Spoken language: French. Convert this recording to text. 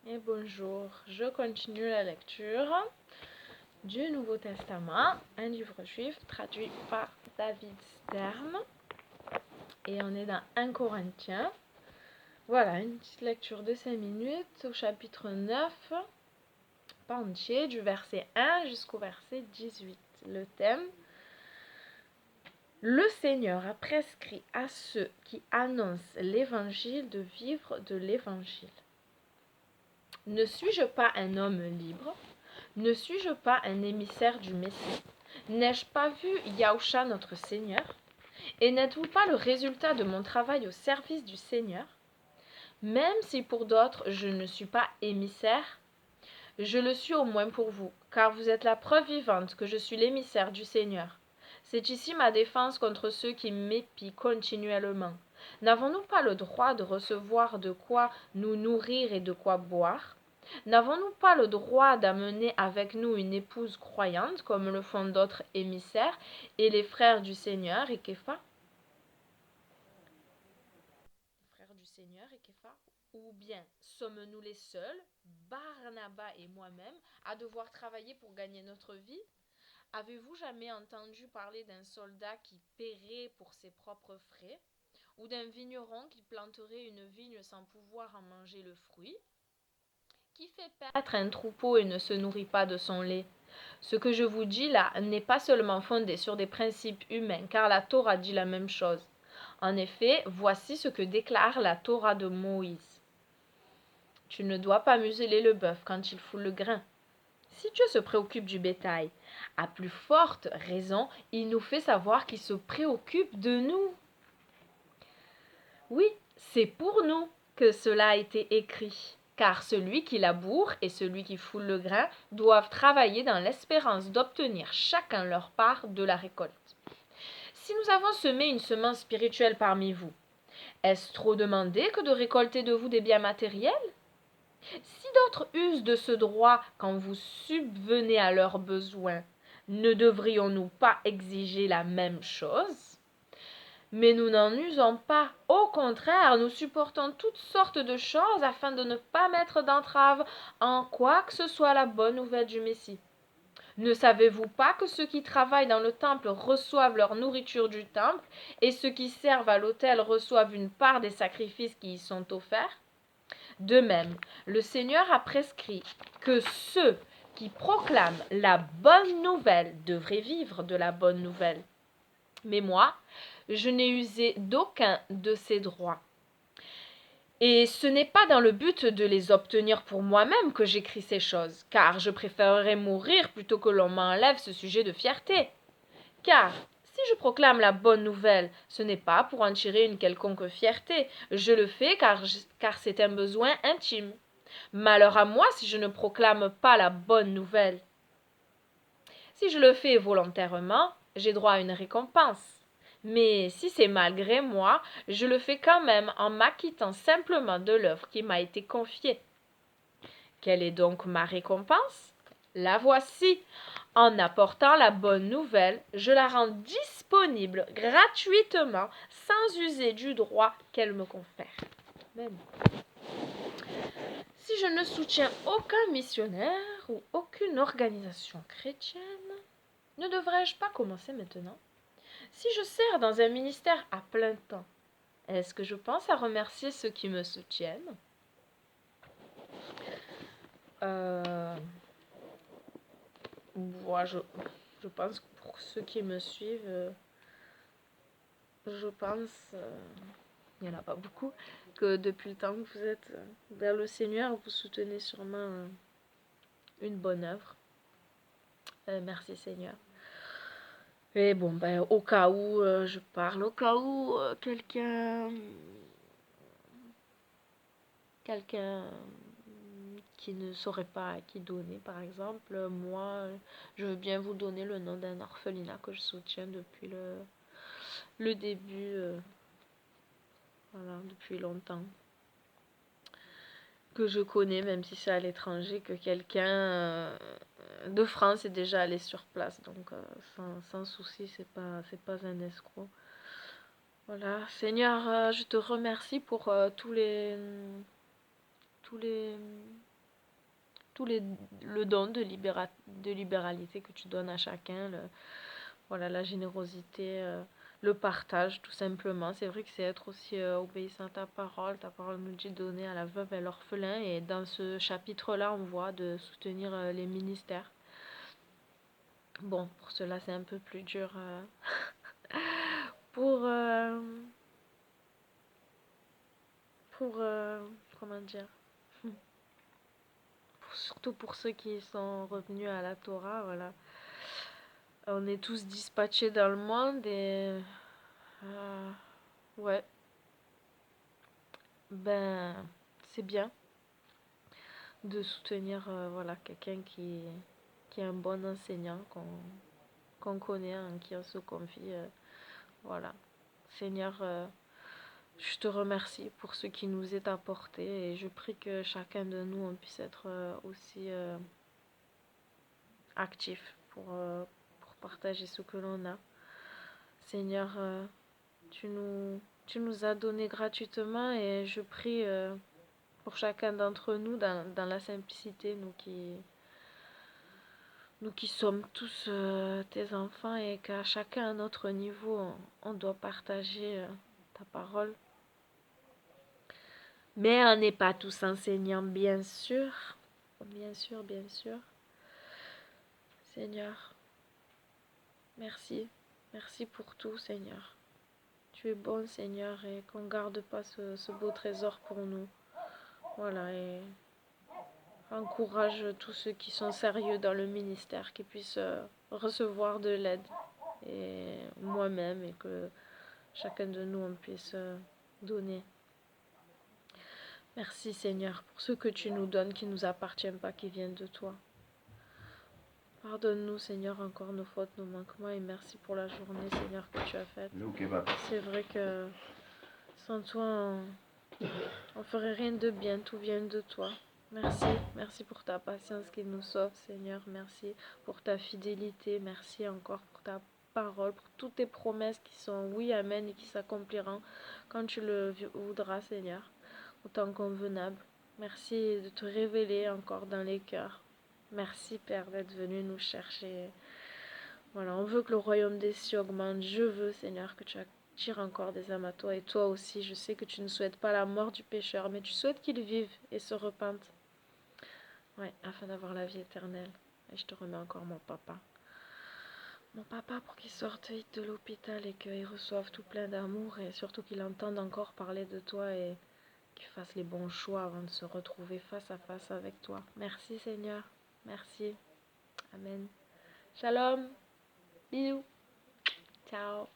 Et bonjour, je continue la lecture du Nouveau Testament, un livre juif traduit par David Stern. Et on est dans 1 Corinthiens. Voilà, une petite lecture de 5 minutes au chapitre 9, pas entier, du verset 1 jusqu'au verset 18. Le thème: le Seigneur a prescrit à ceux qui annoncent l'évangile de vivre de l'évangile. Ne suis-je pas un homme libre? Ne suis-je pas un émissaire du Messie? N'ai-je pas vu Yahusha notre Seigneur? Et n'êtes-vous pas le résultat de mon travail au service du Seigneur? Même si pour d'autres je ne suis pas émissaire, je le suis au moins pour vous, car vous êtes la preuve vivante que je suis l'émissaire du Seigneur. C'est ici ma défense contre ceux qui m'épient continuellement. N'avons-nous pas le droit de recevoir de quoi nous nourrir et de quoi boire? N'avons-nous pas le droit d'amener avec nous une épouse croyante, comme le font d'autres émissaires, et les frères du Seigneur et Képha? Frères du Seigneur et Képha? Ou bien sommes-nous les seuls, Barnabas et moi-même, à devoir travailler pour gagner notre vie? Avez-vous jamais entendu parler d'un soldat qui paierait pour ses propres frais, ou d'un vigneron qui planterait une vigne sans pouvoir en manger le fruit? Qui fait paître un troupeau et ne se nourrit pas de son lait? Ce que je vous dis là n'est pas seulement fondé sur des principes humains, car la Torah dit la même chose. En effet, voici ce que déclare la Torah de Moïse. Tu ne dois pas museler le bœuf quand il foule le grain. Si Dieu se préoccupe du bétail, à plus forte raison, il nous fait savoir qu'il se préoccupe de nous. Oui, c'est pour nous que cela a été écrit. Car celui qui laboure et celui qui foule le grain doivent travailler dans l'espérance d'obtenir chacun leur part de la récolte. Si nous avons semé une semence spirituelle parmi vous, est-ce trop demander que de récolter de vous des biens matériels? Si d'autres usent de ce droit quand vous subvenez à leurs besoins, ne devrions-nous pas exiger la même chose? Mais nous n'en usons pas. Au contraire, nous supportons toutes sortes de choses afin de ne pas mettre d'entrave en quoi que ce soit la bonne nouvelle du Messie. Ne savez-vous pas que ceux qui travaillent dans le temple reçoivent leur nourriture du temple et ceux qui servent à l'autel reçoivent une part des sacrifices qui y sont offerts? De même, le Seigneur a prescrit que ceux qui proclament la bonne nouvelle devraient vivre de la bonne nouvelle. Mais moi, je n'ai usé d'aucun de ces droits. Et ce n'est pas dans le but de les obtenir pour moi-même que j'écris ces choses, car je préférerais mourir plutôt que l'on m'enlève ce sujet de fierté. Car si je proclame la bonne nouvelle, ce n'est pas pour en tirer une quelconque fierté, je le fais car c'est un besoin intime. Malheur à moi si je ne proclame pas la bonne nouvelle. Si je le fais volontairement, j'ai droit à une récompense. Mais si c'est malgré moi, je le fais quand même en m'acquittant simplement de l'œuvre qui m'a été confiée. Quelle est donc ma récompense? La voici. En apportant la bonne nouvelle, je la rends disponible gratuitement, sans user du droit qu'elle me confère. Amen. Si je ne soutiens aucun missionnaire ou aucune organisation chrétienne, ne devrais-je pas commencer maintenant? Si je sers dans un ministère à plein temps, est-ce que je pense à remercier ceux qui me soutiennent? Moi, je pense que pour ceux qui me suivent, je pense, il n'y en a pas beaucoup, que depuis le temps que vous êtes vers le Seigneur, vous soutenez sûrement une bonne œuvre. Merci Seigneur. Et bon, ben, au cas où je parle, au cas où quelqu'un qui ne saurait pas à qui donner, par exemple, moi, je veux bien vous donner le nom d'un orphelinat que je soutiens depuis le début, voilà, depuis longtemps, que je connais, même si c'est à l'étranger, que quelqu'un de France est déjà allé sur place, donc sans souci, c'est pas un escroc. Voilà, Seigneur, je te remercie pour tous les le don de libéralité que tu donnes à chacun, voilà, la générosité, le partage tout simplement. C'est vrai que c'est être aussi obéissant à ta parole. Ta parole nous dit de donner à la veuve et l'orphelin. Et dans ce chapitre-là, on voit de soutenir les ministères. Bon, pour cela, c'est un peu plus dur pour, euh, comment dire, surtout pour ceux qui sont revenus à la Torah, voilà. On est tous dispatchés dans le monde et ouais, ben c'est bien de soutenir voilà quelqu'un qui est un bon enseignant qu'on connaît, en qui on se confie. Voilà, Seigneur, je te remercie pour ce qui nous est apporté et je prie que chacun de nous on puisse être aussi actif pour partager ce que l'on a. Seigneur, tu nous, tu nous as donné gratuitement et je prie pour chacun d'entre nous dans la simplicité, nous qui sommes tous tes enfants et qu'à chacun à notre niveau, on doit partager ta parole. Mais on n'est pas tous enseignants, bien sûr. Bien sûr, bien sûr. Seigneur, merci. Merci pour tout, Seigneur. Tu es bon, Seigneur, et qu'on ne garde pas ce beau trésor pour nous. Voilà, et encourage tous ceux qui sont sérieux dans le ministère, qui puissent recevoir de l'aide. Et moi-même, et que chacun de nous, on puisse donner. Merci, Seigneur, pour ce que tu nous donnes, qui ne nous appartient pas, qui viennent de toi. Pardonne-nous, Seigneur, encore nos fautes, nos manquements, et merci pour la journée, Seigneur, que tu as faite. C'est vrai que sans toi, on ferait rien de bien, tout vient de toi. Merci, merci pour ta patience qui nous sauve, Seigneur. Merci pour ta fidélité. Merci encore pour ta parole, pour toutes tes promesses qui sont oui, amen, et qui s'accompliront quand tu le voudras, Seigneur, au temps convenable. Merci de te révéler encore dans les cœurs. Merci, Père, d'être venu nous chercher. Voilà, on veut que le royaume des cieux augmente. Je veux, Seigneur, que tu attires encore des âmes à toi. Et toi aussi, je sais que tu ne souhaites pas la mort du pécheur, mais tu souhaites qu'il vive et se repente. Ouais, afin d'avoir la vie éternelle. Et je te remets encore mon papa. Mon papa pour qu'il sorte vite de l'hôpital et qu'il reçoive tout plein d'amour et surtout qu'il entende encore parler de toi et qu'il fasse les bons choix avant de se retrouver face à face avec toi. Merci, Seigneur. Merci. Amen. Shalom. Bisous. Ciao.